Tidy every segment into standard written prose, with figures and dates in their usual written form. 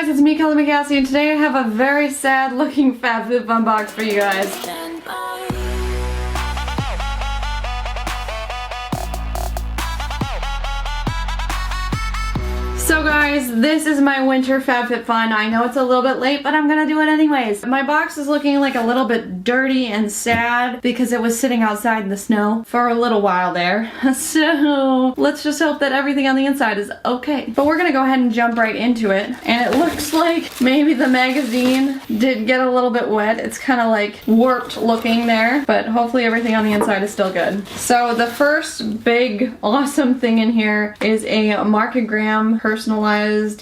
guys, it's me, ColorMeCassie, and today I have a very sad looking FabFitFun box for you guys. So guys, this is my winter FabFitFun. I know it's a little bit late, but I'm gonna do it anyways. My box is looking like a little bit dirty and sad because it was sitting outside in the snow for a little while there. So let's just hope that everything on the inside is okay. But we're gonna go ahead and jump right into it. And it looks like maybe the magazine did get a little bit wet. It's kind of like warped looking there, but hopefully everything on the inside is still good. So the first big awesome thing in here is a Market Graham personalized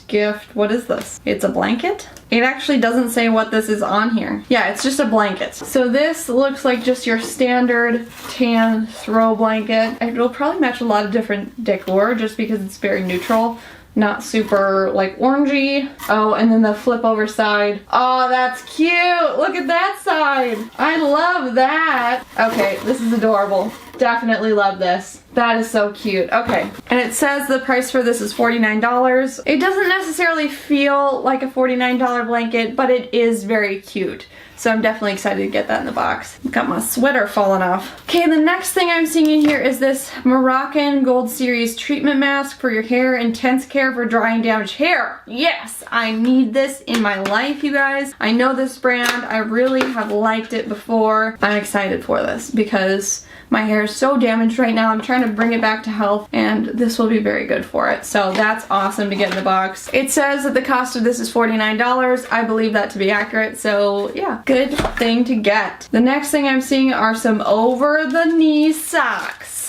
gift. What is this? It's a blanket? It actually doesn't say what this is on here. Yeah, it's just a blanket. So this looks like just your standard tan throw blanket. It'll probably match a lot of different decor just because it's very neutral. Not super like orangey. Oh, and then the flip over side. Oh, that's cute. Look at that side. I love that. Okay, this is adorable. Definitely love this. That is so cute. Okay, and it says the price for this is $49. It doesn't necessarily feel like a $49 blanket, but it is very cute. So I'm definitely excited to get that in the box. Got my sweater falling off. Okay, the next thing I'm seeing in here is this Moroccan Gold Series treatment mask for your hair. Intense care for dry and damaged hair. Yes, I need this in my life, you guys. I know this brand. I really have liked it before. I'm excited for this because my hair is so damaged right now. I'm trying to bring it back to health, and this will be very good for it. So that's awesome to get in the box. It says that the cost of this is $49. I believe that to be accurate, so yeah, good thing to get. The next thing I'm seeing are some over-the-knee socks.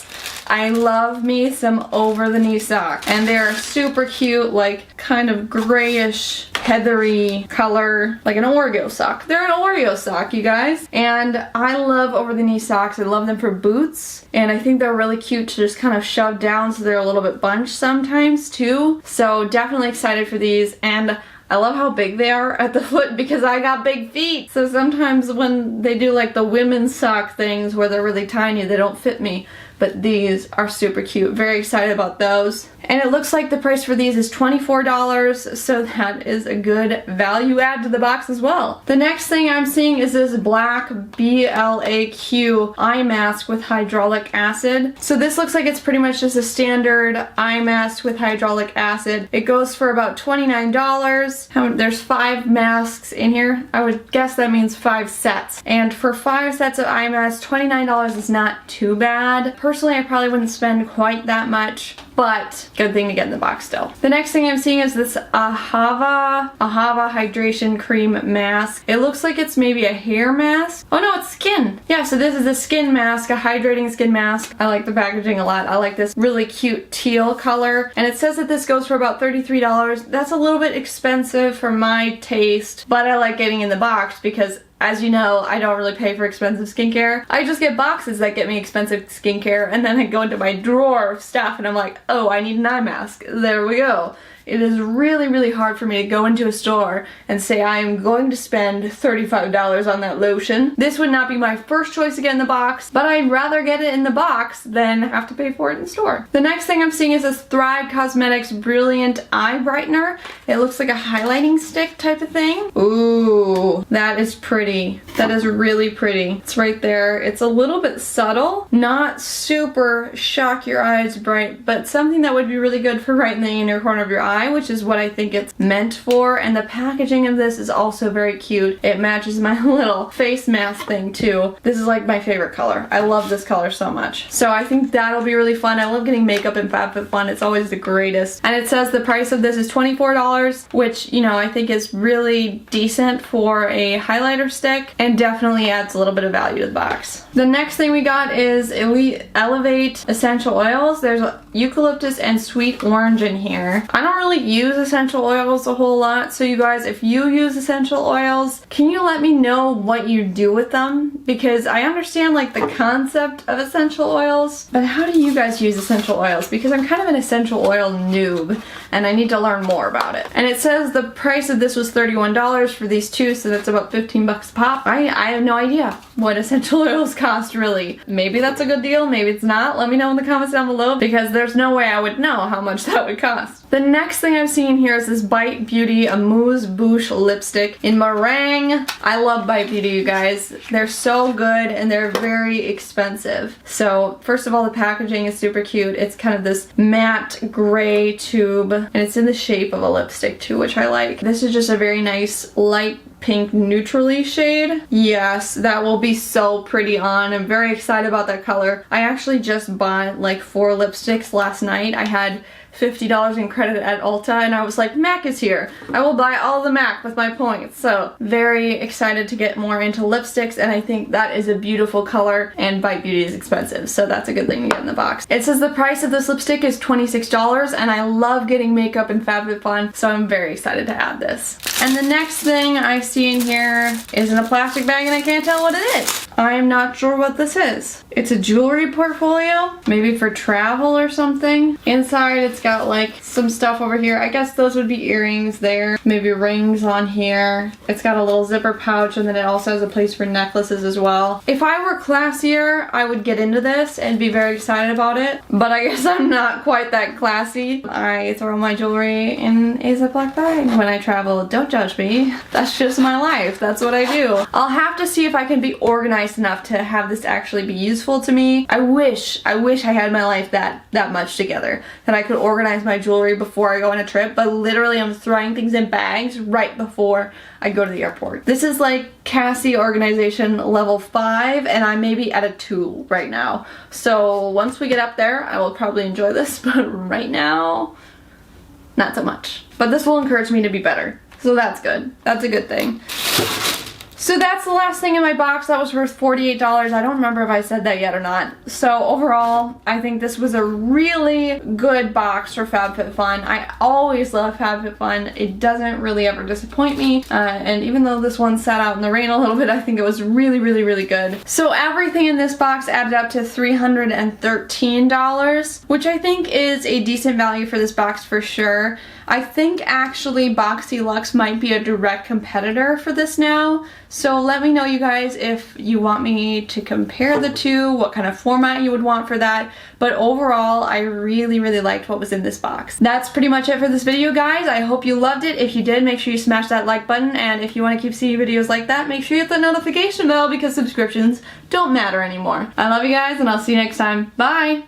I love me some over-the-knee socks, and they're super cute, like kind of grayish, heathery color, like an Oreo sock. They're an Oreo sock, you guys. And I love over-the-knee socks. I love them for boots, and I think they're really cute to just kind of shove down so they're a little bit bunched sometimes too. So definitely excited for these, and I love how big they are at the foot because I got big feet. So sometimes when they do like the women's sock things where they're really tiny, they don't fit me. But these are super cute. Very excited about those. And it looks like the price for these is $24, so that is a good value add to the box as well. The next thing I'm seeing is this black BLAQ eye mask with hydraulic acid. So this looks like it's pretty much just a standard eye mask with hydraulic acid. It goes for about $29. There's 5 masks in here. I would guess that means 5 sets. And for 5 sets of eye masks, $29 is not too bad. Personally, I probably wouldn't spend quite that much, but good thing to get in the box still. The next thing I'm seeing is this Ahava Hydration Cream Mask. It looks like it's maybe a hair mask. Oh no, it's skin. Yeah, so this is a skin mask, a hydrating skin mask. I like the packaging a lot. I like this really cute teal color. And it says that this goes for about $33. That's a little bit expensive for my taste, but I like getting in the box because, as you know, I don't really pay for expensive skincare. I just get boxes that get me expensive skincare, and then I go into my drawer of stuff and I'm like, oh, I need an eye mask. There we go. It is really, really hard for me to go into a store and say I am going to spend $35 on that lotion. This would not be my first choice to get in the box, but I'd rather get it in the box than have to pay for it in the store. The next thing I'm seeing is this Thrive Cosmetics Brilliant Eye Brightener. It looks like a highlighting stick type of thing. Ooh, that is pretty. That is really pretty. It's right there. It's a little bit subtle, not super shock your eyes bright, but something that would be really good for right in the inner corner of your eye, which is what I think it's meant for. And the packaging of this is also very cute. It matches my little face mask thing too. This is like my favorite color. I love this color so much. So I think that'll be really fun. I love getting makeup in FabFitFun. It's always the greatest. And it says the price of this is $24, which, you know, I think is really decent for a highlighter stick and definitely adds a little bit of value to the box. The next thing we got is Elite Elevate Essential Oils. There's eucalyptus and sweet orange in here. I don't really use essential oils a whole lot, so you guys, if you use essential oils, can you let me know what you do with them? Because I understand like the concept of essential oils, but how do you guys use essential oils? Because I'm kind of an essential oil noob and I need to learn more about it. And it says the price of this was $31 for these two, so that's about 15 bucks a pop. I have no idea what essential oils cost really. Maybe that's a good deal, maybe it's not. Let me know in the comments down below because there's no way I would know how much that would cost. The next thing I'm seeing here is this Bite Beauty Amuse Bouche lipstick in meringue. I love Bite Beauty, you guys. They're so good and they're very expensive. So first of all, the packaging is super cute. It's kind of this matte gray tube and it's in the shape of a lipstick too, which I like. This is just a very nice light pink neutrally shade. Yes, that will be so pretty on. I'm very excited about that color. I actually just bought like 4 lipsticks last night. I had $50 in credit at Ulta and I was like, MAC is here. I will buy all the MAC with my points. So very excited to get more into lipsticks and I think that is a beautiful color and Bite Beauty is expensive. So that's a good thing to get in the box. It says the price of this lipstick is $26 and I love getting makeup in FabFitFun, so I'm very excited to add this. And the next thing I see in here is in a plastic bag and I can't tell what it is. I'm not sure what this is. It's a jewelry portfolio, maybe for travel or something. Inside it's got like some stuff over here. I guess those would be earrings there, maybe rings on here. It's got a little zipper pouch and then it also has a place for necklaces as well. If I were classier, I would get into this and be very excited about it, but I guess I'm not quite that classy. I throw my jewelry in a Ziploc bag when I travel. Don't judge me. That's just my life. That's what I do. I'll have to see if I can be organized enough to have this actually be useful to me. I wish I had my life that much together, that I could organize my jewelry before I go on a trip, but literally I'm throwing things in bags right before I go to the airport. This is like Cassie organization level 5 and I'm maybe at a 2 right now. So once we get up there, I will probably enjoy this, but right now, not so much. But this will encourage me to be better. So that's good. That's a good thing. So that's the last thing in my box. That was worth $48. I don't remember if I said that yet or not. So overall, I think this was a really good box for FabFitFun. I always love FabFitFun. It doesn't really ever disappoint me. And even though this one sat out in the rain a little bit, I think it was really, really, really good. So everything in this box added up to $313, which I think is a decent value for this box for sure. I think actually Boxy Luxe might be a direct competitor for this now. So let me know, you guys, if you want me to compare the two, what kind of format you would want for that. But overall, I really, really liked what was in this box. That's pretty much it for this video, guys. I hope you loved it. If you did, make sure you smash that like button. And if you want to keep seeing videos like that, make sure you hit the notification bell because subscriptions don't matter anymore. I love you guys, and I'll see you next time. Bye!